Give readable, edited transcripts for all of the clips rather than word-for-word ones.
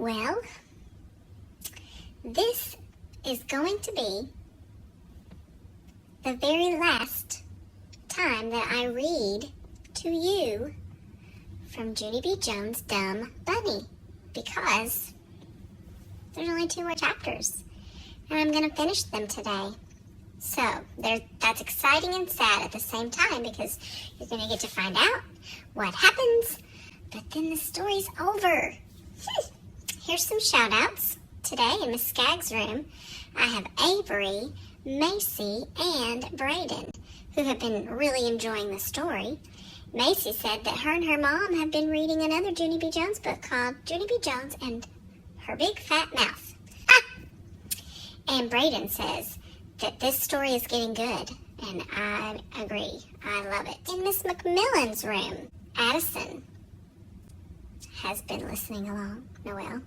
Well, this is going to be the very last time that I read to you from Junie B. Jones' Dumb Bunny, because there's only 2 more chapters, and I'm going to finish them today. So, that's exciting and sad at the same time, because you're going to get to find out what happens, but then the story's over. Here's some shout-outs. Today in Miss Skaggs' room, I have Avery, Macy, and Brayden, who have been really enjoying the story. Macy said that her and her mom have been reading another Junie B. Jones book called Junie B. Jones and Her Big Fat Mouth. And Brayden says that this story is getting good, and I agree. I love it. In Miss McMillan's room, Addison has been listening along, Noelle.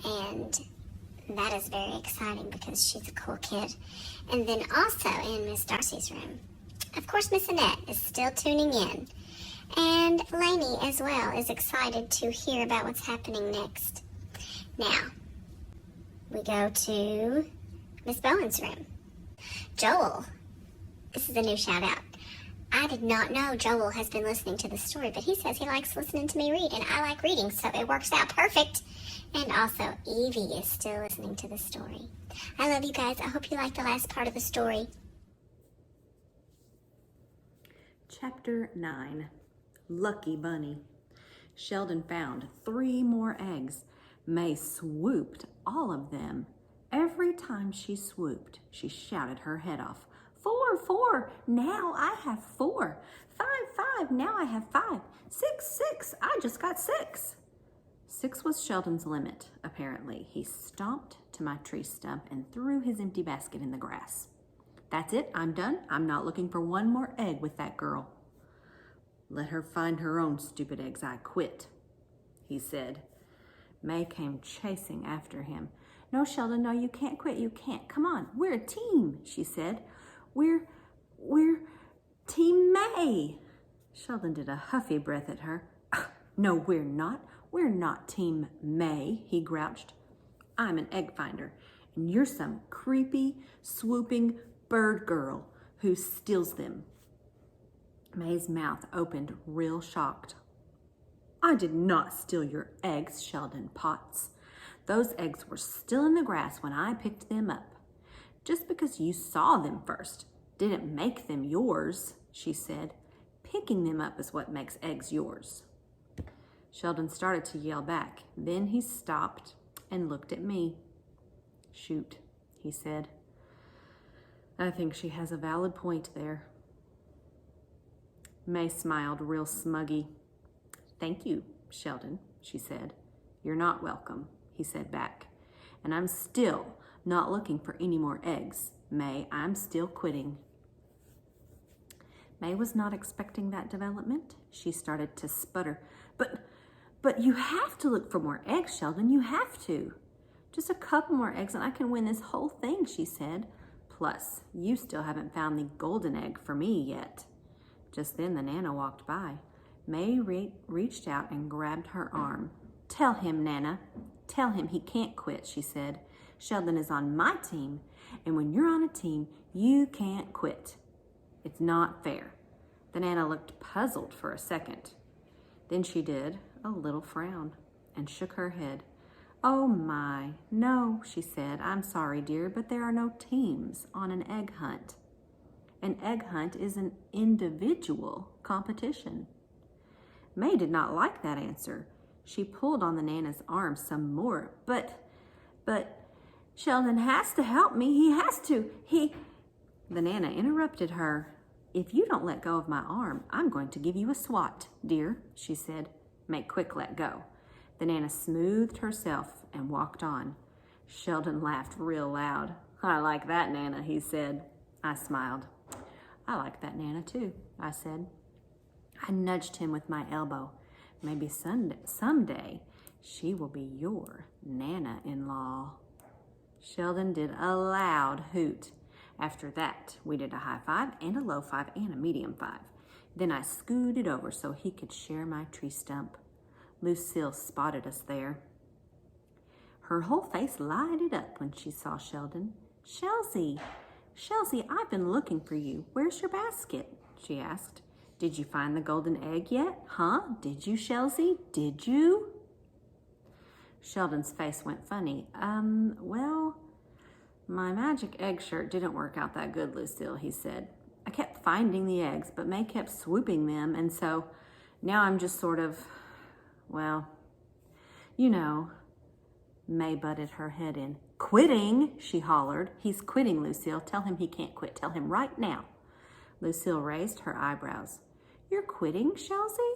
And that is very exciting because she's a cool kid. And then also in Miss Darcy's room, of course, Miss Annette is still tuning in. And Lainey as well is excited to hear about what's happening next. Now, we go to Miss Bowen's room. Joel, this is a new shout out. I did not know Joel has been listening to the story, but he says he likes listening to me read, and I like reading, so it works out perfect. And also, Evie is still listening to the story. I love you guys. I hope you like the last part of the story. Chapter 9, Lucky Bunny. Sheldon found 3 more eggs. May swooped all of them. Every time she swooped, she shouted her head off. 4, 4, now I have 4. 5, 5, now I have 5. 6, 6, I just got 6. 6 was Sheldon's limit, apparently. He stomped to my tree stump and threw his empty basket in the grass. That's it, I'm done. I'm not looking for one more egg with that girl. Let her find her own stupid eggs. I quit, he said. May came chasing after him. No, Sheldon, no, you can't quit. You can't. Come on, we're a team, she said. We're Team May. Sheldon did a huffy breath at her. No, we're not. We're not Team May, he grouched. I'm an egg finder, and you're some creepy, swooping bird girl who steals them. May's mouth opened real shocked. I did not steal your eggs, Sheldon Potts. Those eggs were still in the grass when I picked them up. Just because you saw them first didn't make them yours, she said. Picking them up is what makes eggs yours. Sheldon started to yell back. Then he stopped and looked at me. Shoot, he said. I think she has a valid point there. May smiled real smuggy. Thank you, Sheldon, she said. You're not welcome, he said back. And I'm still not looking for any more eggs. May, I'm still quitting. May was not expecting that development. She started to sputter. But you have to look for more eggs, Sheldon. You have to. Just a couple more eggs and I can win this whole thing, she said. Plus, you still haven't found the golden egg for me yet. Just then the Nana walked by. May reached out and grabbed her arm. Tell him, Nana. Tell him he can't quit, she said. Sheldon is on my team, and when you're on a team, you can't quit. It's not fair. The Nana looked puzzled for a second. Then she did a little frown and shook her head. Oh my, no, she said. I'm sorry, dear, but there are no teams on an egg hunt. An egg hunt is an individual competition. May did not like that answer. She pulled on the Nana's arm some more. But Sheldon has to help me. He has to. The Nana interrupted her. If you don't let go of my arm, I'm going to give you a swat, dear, she said. May quick let go. The Nana smoothed herself and walked on. Sheldon laughed real loud. I like that, Nana, he said. I smiled. I like that Nana too, I said. I nudged him with my elbow. Maybe someday she will be your Nana-in-law. Sheldon did a loud hoot. After that, we did a high five and a low five and a medium five. Then I scooted over so he could share my tree stump. Lucille spotted us there. Her whole face lighted up when she saw Sheldon. Shelzy, I've been looking for you. Where's your basket? She asked. Did you find the golden egg yet? Huh? Did you, Shelzy? Did you? Sheldon's face went funny. Well, my magic egg shirt didn't work out that good, Lucille, he said. I kept finding the eggs, but May kept swooping them, and so now I'm just sort of, well, you know. May butted her head in. Quitting, she hollered. He's quitting, Lucille. Tell him he can't quit. Tell him right now. Lucille raised her eyebrows. You're quitting, Shelzy?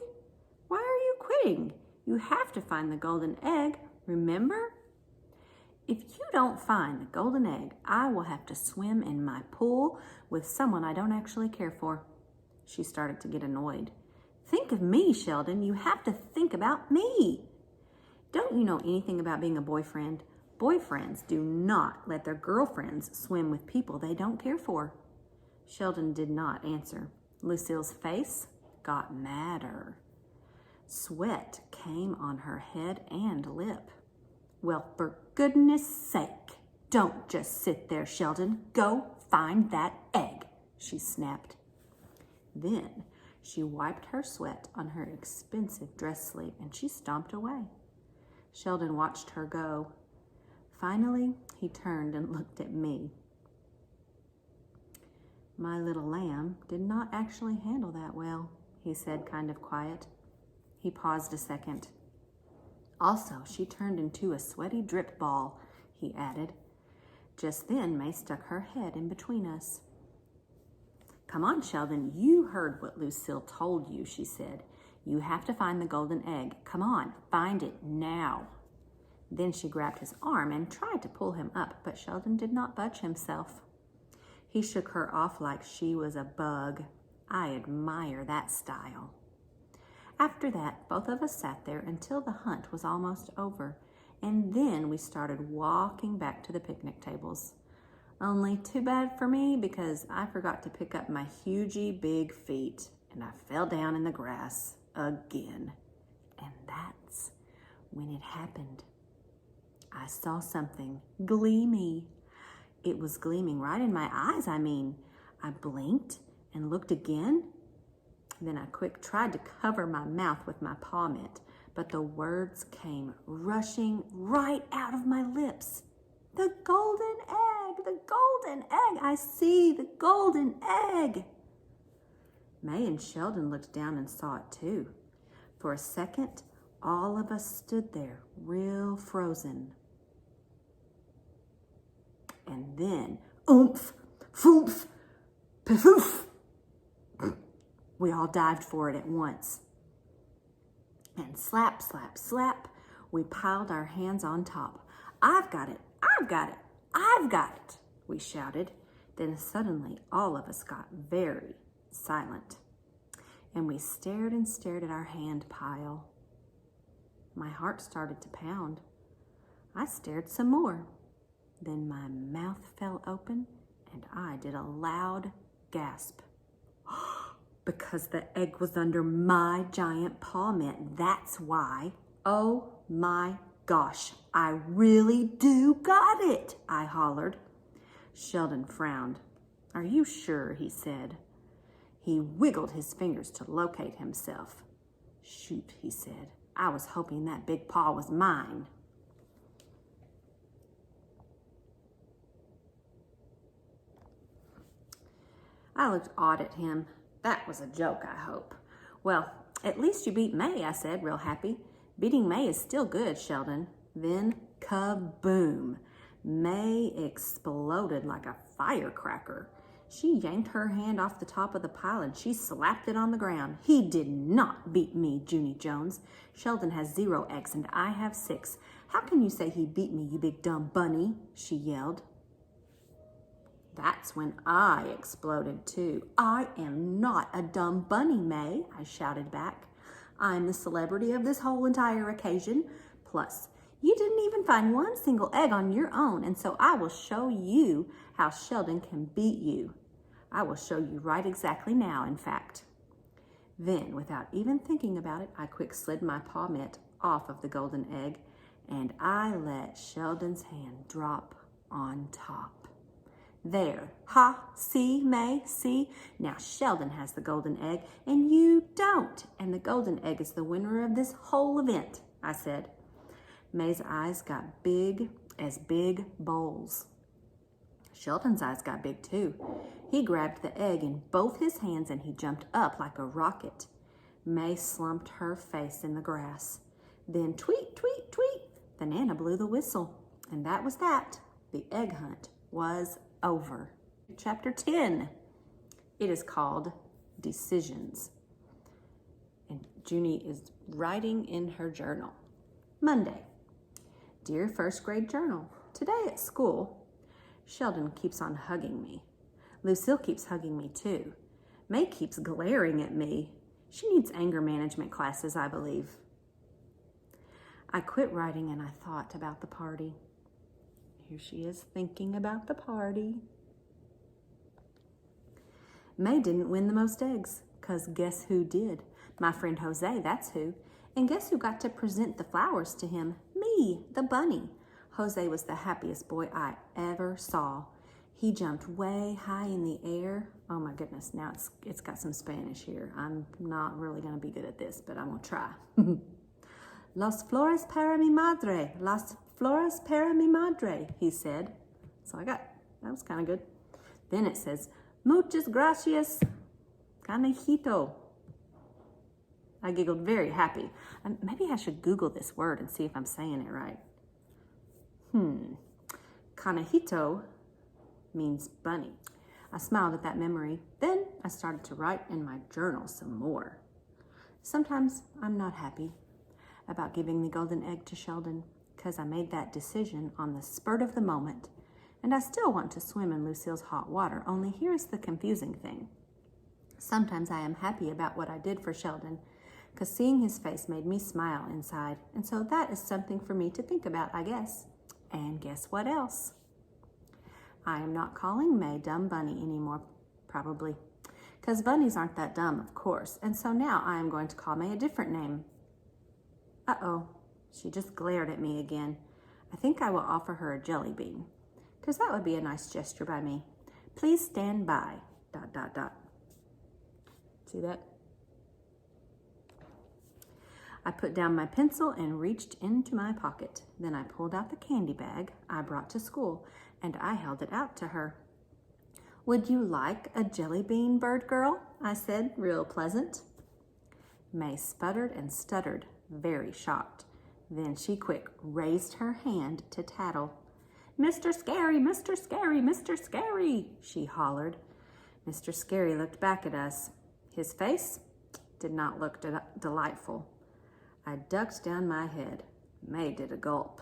Why are you quitting? You have to find the golden egg, remember? If you don't find the golden egg, I will have to swim in my pool with someone I don't actually care for. She started to get annoyed. Think of me, Sheldon. You have to think about me. Don't you know anything about being a boyfriend? Boyfriends do not let their girlfriends swim with people they don't care for. Sheldon did not answer. Lucille's face got madder. Sweat came on her head and lip. Well, for goodness sake, don't just sit there, Sheldon. Go find that egg, she snapped. Then she wiped her sweat on her expensive dress sleeve and she stomped away. Sheldon watched her go. Finally, he turned and looked at me. My little lamb did not actually handle that well, he said, kind of quiet. He paused a second. Also, she turned into a sweaty drip ball, he added. Just then, May stuck her head in between us. Come on, Sheldon, you heard what Lucille told you, she said. You have to find the golden egg. Come on, find it now. Then she grabbed his arm and tried to pull him up, but Sheldon did not budge himself. He shook her off like she was a bug. I admire that style. After that, both of us sat there until the hunt was almost over, and then we started walking back to the picnic tables. Only too bad for me because I forgot to pick up my hugey big feet, and I fell down in the grass again. And that's when it happened. I saw something gleamy. It was gleaming right in my eyes, I blinked and looked again. Then I tried to cover my mouth with my paw mitt, but the words came rushing right out of my lips. The golden egg, the golden egg, I see the golden egg. May and Sheldon looked down and saw it too. For a second, all of us stood there, real frozen. And then, oomph, foomf, pafoof. We all dived for it at once. And slap, slap, slap, we piled our hands on top. I've got it, I've got it, I've got it, we shouted. Then suddenly all of us got very silent. And we stared and stared at our hand pile. My heart started to pound. I stared some more. Then my mouth fell open and I did a loud gasp. Because the egg was under my giant paw mitt, that's why. Oh my gosh, I really do got it, I hollered. Sheldon frowned. Are you sure, he said. He wiggled his fingers to locate himself. Shoot, he said. I was hoping that big paw was mine. I looked odd at him. That was a joke, I hope. Well, at least you beat May, I said, real happy. Beating May is still good, Sheldon. Then, kaboom. May exploded like a firecracker. She yanked her hand off the top of the pile and she slapped it on the ground. He did not beat me, Junie Jones. Sheldon has 0 eggs and I have 6. How can you say he beat me, you big dumb bunny? She yelled. That's when I exploded too. I am not a dumb bunny, May, I shouted back. I'm the celebrity of this whole entire occasion. Plus, you didn't even find one single egg on your own, and so I will show you how Sheldon can beat you. I will show you right exactly now, in fact. Then, without even thinking about it, I quick slid my paw mitt off of the golden egg, and I let Sheldon's hand drop on top. There. Ha! See, May? See? Now Sheldon has the golden egg, and you don't. And the golden egg is the winner of this whole event, I said. May's eyes got big as big bowls. Sheldon's eyes got big too. He grabbed the egg in both his hands and he jumped up like a rocket. May slumped her face in the grass. Then tweet, tweet, tweet, the Nana blew the whistle. And that was that. The egg hunt was over. Chapter 10. It is called Decisions. And Junie is writing in her journal. Monday. Dear first grade journal, today at school, Sheldon keeps on hugging me. Lucille keeps hugging me too. May keeps glaring at me. She needs anger management classes, I believe. I quit writing and I thought about the party. Here she is thinking about the party. May didn't win the most eggs, 'cause guess who did? My friend Jose, that's who. And guess who got to present the flowers to him? Me, the bunny. Jose was the happiest boy I ever saw. He jumped way high in the air. Oh my goodness, now it's got some Spanish here. I'm not really gonna be good at this, but I'm gonna try. Las flores para mi madre, las flores para mi madre, he said. So that was kind of good. Then it says, muchas gracias, canejito. I giggled very happy. Maybe I should Google this word and see if I'm saying it right. Canejito means bunny. I smiled at that memory. Then I started to write in my journal some more. Sometimes I'm not happy about giving the golden egg to Sheldon because I made that decision on the spurt of the moment. And I still want to swim in Lucille's hot water, only here's the confusing thing. Sometimes I am happy about what I did for Sheldon because seeing his face made me smile inside. And so that is something for me to think about, I guess. And guess what else? I am not calling May Dumb Bunny anymore, probably. Because bunnies aren't that dumb, of course. And so now I am going to call May a different name. Uh-oh, she just glared at me again. I think I will offer her a jelly bean. Because that would be a nice gesture by me. Please stand by, ... See that? I put down my pencil and reached into my pocket. Then I pulled out the candy bag I brought to school and I held it out to her. Would you like a jelly bean, bird girl? I said, real pleasant. May sputtered and stuttered, very shocked. Then she quick raised her hand to tattle. Mr. Scary, Mr. Scary, Mr. Scary, she hollered. Mr. Scary looked back at us. His face did not look delightful. I ducked down my head. May did a gulp.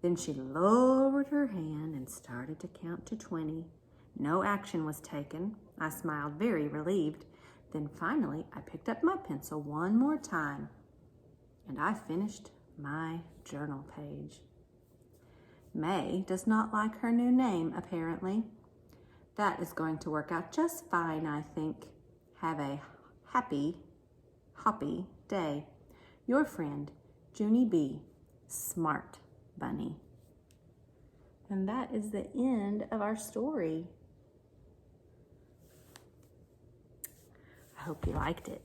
Then she lowered her hand and started to count to 20. No action was taken. I smiled, very relieved. Then finally, I picked up my pencil one more time, and I finished my journal page. May does not like her new name, apparently. That is going to work out just fine, I think. Have a happy, hoppy day. Your friend, Junie B. Smart Bunny. And that is the end of our story. I hope you liked it.